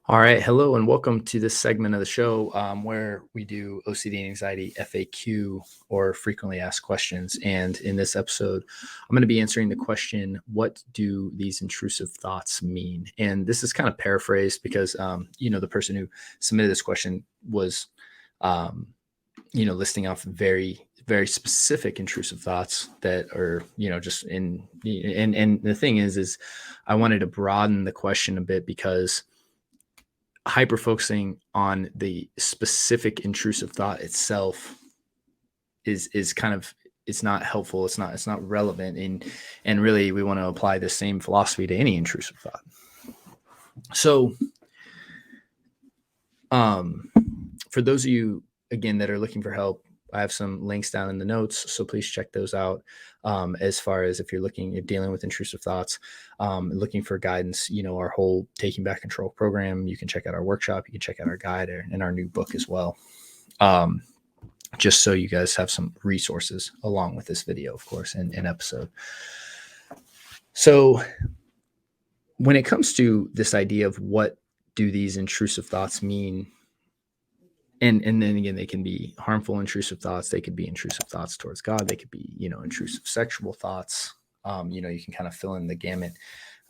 All right. Hello, and welcome to this segment of the show where we do OCD and Anxiety FAQ or frequently asked questions. And in this episode, I'm going to be answering the question, what do these intrusive thoughts mean? And this is kind of paraphrased because, the person who submitted this question was, listing off very, very specific intrusive thoughts that are, just and the thing is I wanted to broaden the question a bit because hyper focusing on the specific intrusive thought itself is kind of, it's not helpful, it's not relevant, and really we want to apply the same philosophy to any intrusive thought. So for those of you again that are looking for help, I have some links down in the notes, so please check those out. As far as if you're dealing with intrusive thoughts, looking for guidance, our whole Taking Back Control program, you can check out our workshop, you can check out our guide and our new book as well. Just so you guys have some resources along with this video, of course, and episode. So when it comes to this idea of what do these intrusive thoughts mean, and then again, they can be harmful intrusive thoughts. They could be intrusive thoughts towards God. They could be, intrusive sexual thoughts. You can kind of fill in the gamut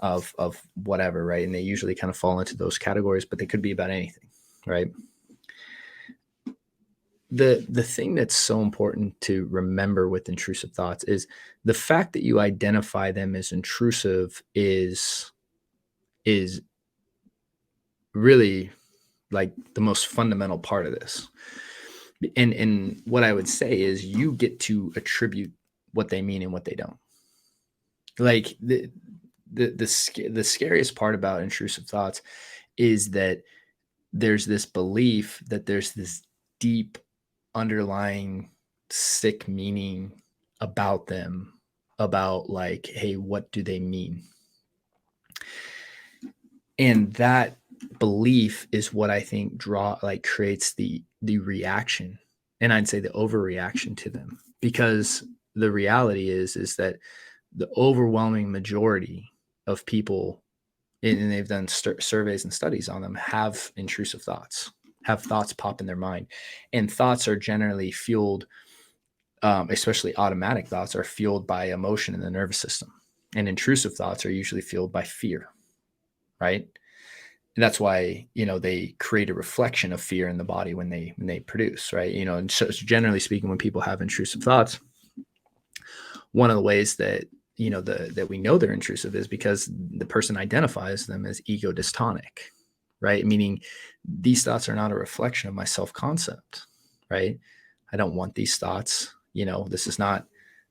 of whatever, right? And they usually kind of fall into those categories, but they could be about anything, right? The thing that's so important to remember with intrusive thoughts is the fact that you identify them as intrusive is really like the most fundamental part of this. And what I would say is you get to attribute what they mean and what they don't. Like the scariest part about intrusive thoughts is that there's this belief that there's this deep underlying sick meaning about them, about like, hey, what do they mean? And that belief is what I think creates the reaction, and I'd say the overreaction to them, because the reality is that the overwhelming majority of people, and they've done surveys and studies on them, have intrusive thoughts, have thoughts pop in their mind, and thoughts are generally fueled, especially automatic thoughts are fueled by emotion in the nervous system, and intrusive thoughts are usually fueled by fear, right? And that's why, they create a reflection of fear in the body when they produce, right? And so generally speaking, when people have intrusive thoughts, one of the ways that, that we know they're intrusive is because the person identifies them as ego dystonic, right? Meaning these thoughts are not a reflection of my self-concept, right? I don't want these thoughts. This is not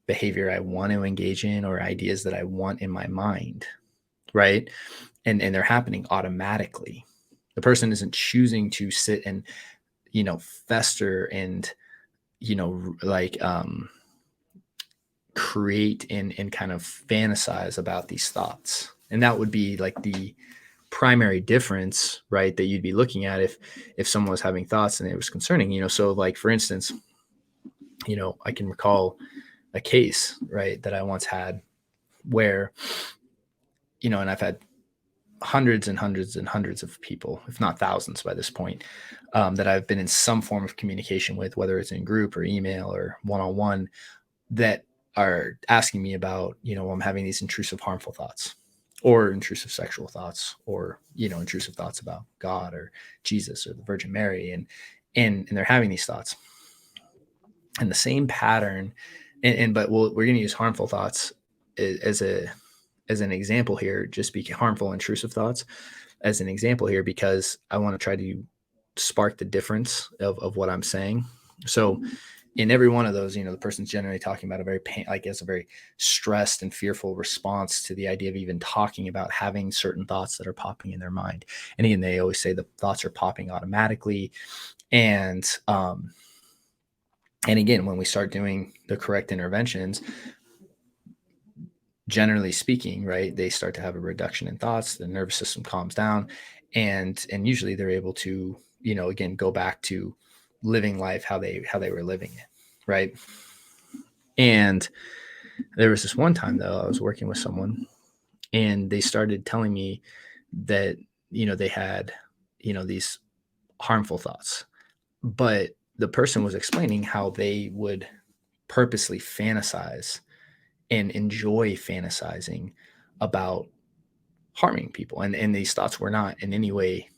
behavior I want to engage in or ideas that I want in my mind, right? And they're happening automatically. The person isn't choosing to sit and, fester and, create and kind of fantasize about these thoughts. And that would be like the primary difference, right, that you'd be looking at if someone was having thoughts and it was concerning, so like, for instance, I can recall a case, right, that I once had where, and I've had hundreds and hundreds and hundreds of people, if not thousands by this point, that I've been in some form of communication with, whether it's in group or email or one-on-one, that are asking me about, I'm having these intrusive harmful thoughts or intrusive sexual thoughts or, intrusive thoughts about God or Jesus or the Virgin Mary. And they're having these thoughts and the same pattern. But we're going to use harmful thoughts as an example here, just be harmful, intrusive thoughts as an example here, because I want to try to spark the difference of what I'm saying. So in every one of those, the person's generally talking about a very a very stressed and fearful response to the idea of even talking about having certain thoughts that are popping in their mind. And again, they always say the thoughts are popping automatically. And again, when we start doing the correct interventions, generally speaking, right, they start to have a reduction in thoughts, the nervous system calms down, and usually they're able to, again, go back to living life how they were living it, right? And there was this one time, though, I was working with someone and they started telling me that, they had, these harmful thoughts. But the person was explaining how they would purposely fantasize and enjoy fantasizing about harming people. And these thoughts were not in any way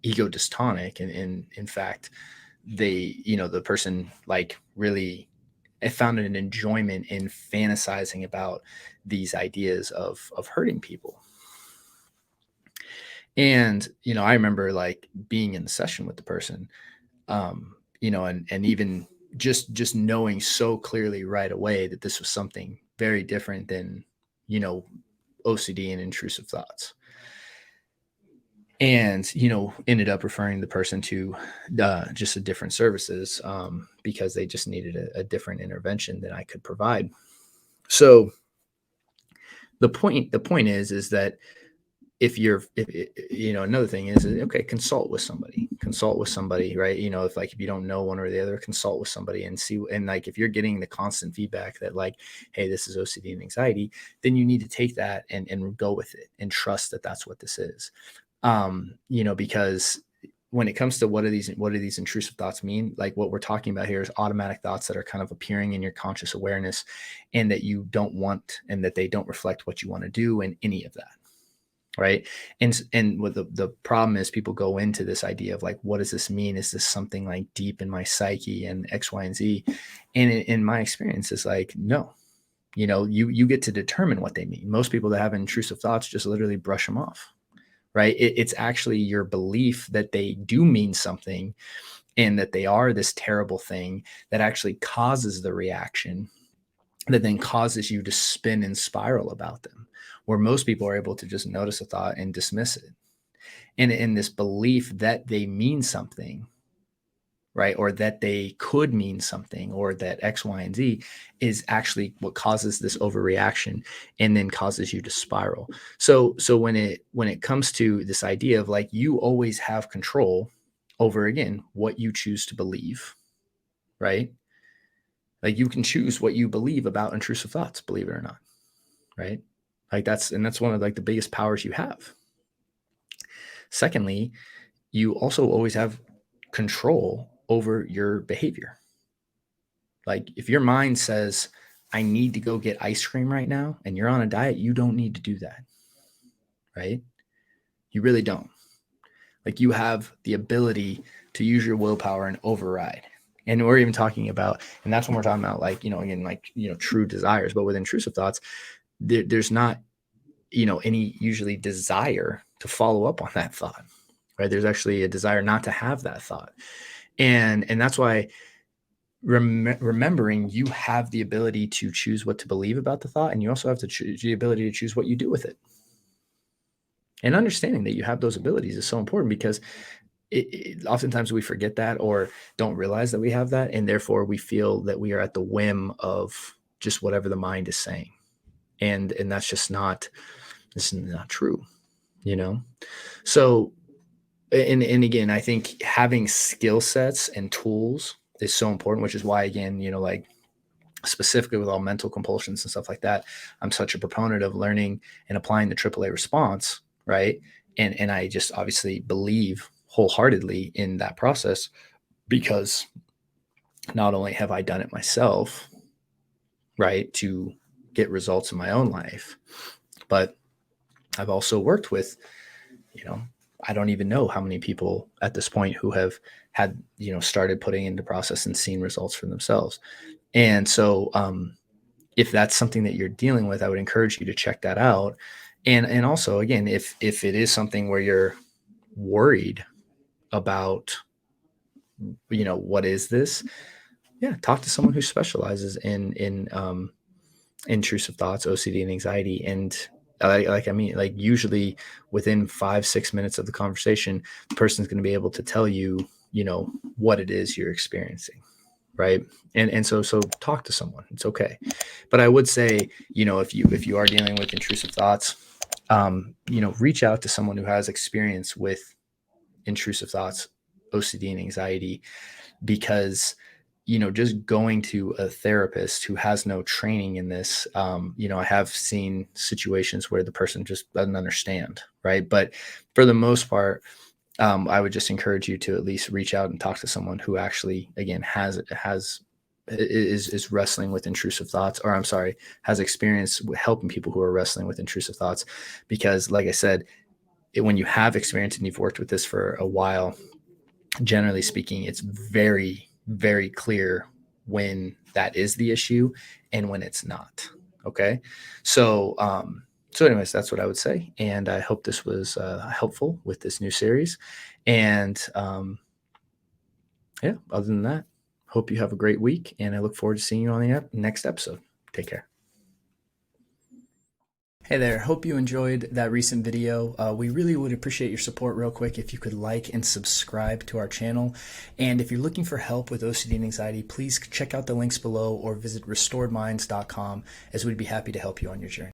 ego dystonic. And in fact, the person like really found an enjoyment in fantasizing about these ideas of hurting people. And, I remember like being in the session with the person, and even just knowing so clearly right away that this was something very different than, you know, OCD and intrusive thoughts. And, ended up referring the person to just a different services because they just needed a different intervention than I could provide. So the point is that if another thing is okay, consult with somebody, right? If you don't know one or the other, consult with somebody and see. And like if you're getting the constant feedback that like, hey, this is OCD and anxiety, then you need to take that and go with it and trust that that's what this is. Because when it comes to what do these intrusive thoughts mean, like what we're talking about here is automatic thoughts that are kind of appearing in your conscious awareness and that you don't want, and that they don't reflect what you want to do and any of that. Right. And what the problem is, people go into this idea of like, what does this mean? Is this something like deep in my psyche and X, Y, and Z? And in my experience, it's like, no, you get to determine what they mean. Most people that have intrusive thoughts just literally brush them off. Right. It's actually your belief that they do mean something and that they are this terrible thing that actually causes the reaction that then causes you to spin and spiral about them, where most people are able to just notice a thought and dismiss it. And in this belief that they mean something, right, or that they could mean something, or that X, Y, and Z is actually what causes this overreaction and then causes you to spiral. So when it comes to this idea of like, you always have control over, again, what you choose to believe, right? Like you can choose what you believe about intrusive thoughts, believe it or not. Right. Like that's one of like the biggest powers you have. Secondly, you also always have control over your behavior. Like if your mind says, I need to go get ice cream right now, and you're on a diet, you don't need to do that. Right. You really don't. Like you have the ability to use your willpower and override. And we're even talking about, and that's when we're talking about like, again, like, true desires. But with intrusive thoughts, there's not, any usually desire to follow up on that thought, right? There's actually a desire not to have that thought. And that's why remembering you have the ability to choose what to believe about the thought, and you also have to choose the ability to choose what you do with it. And understanding that you have those abilities is so important, because oftentimes we forget that or don't realize that we have that. And therefore we feel that we are at the whim of just whatever the mind is saying. And that's just not, this is not true, So, and again, I think having skill sets and tools is so important, which is why, again, like specifically with all mental compulsions and stuff like that, I'm such a proponent of learning and applying the AAA response, right? And I just obviously believe wholeheartedly in that process, because not only have I done it myself, right, to get results in my own life, but I've also worked with, I don't even know how many people at this point who have had, started putting into process and seen results for themselves. And so, if that's something that you're dealing with, I would encourage you to check that out. And also, again, if it is something where you're worried about, what is this? Yeah, talk to someone who specializes in intrusive thoughts, OCD, and anxiety. And like usually within 5-6 minutes of the conversation, the person's going to be able to tell you, what it is you're experiencing. Right. And so talk to someone. It's okay. But I would say, if you are dealing with intrusive thoughts, reach out to someone who has experience with intrusive thoughts, OCD, and anxiety, because just going to a therapist who has no training in this, I have seen situations where the person just doesn't understand, right? But for the most part, I would just encourage you to at least reach out and talk to someone who actually, again, is wrestling with intrusive thoughts, or I'm sorry, has experience with helping people who are wrestling with intrusive thoughts. Because, like I said, when you have experience and you've worked with this for a while, generally speaking, it's very, very clear when that is the issue and when it's not. Okay. So anyways, that's what I would say. And I hope this was helpful with this new series. And yeah, other than that, hope you have a great week. And I look forward to seeing you on the next episode. Take care. Hey there, hope you enjoyed that recent video. We really would appreciate your support real quick if you could like and subscribe to our channel. And if you're looking for help with OCD and anxiety, please check out the links below or visit restoredminds.com, as we'd be happy to help you on your journey.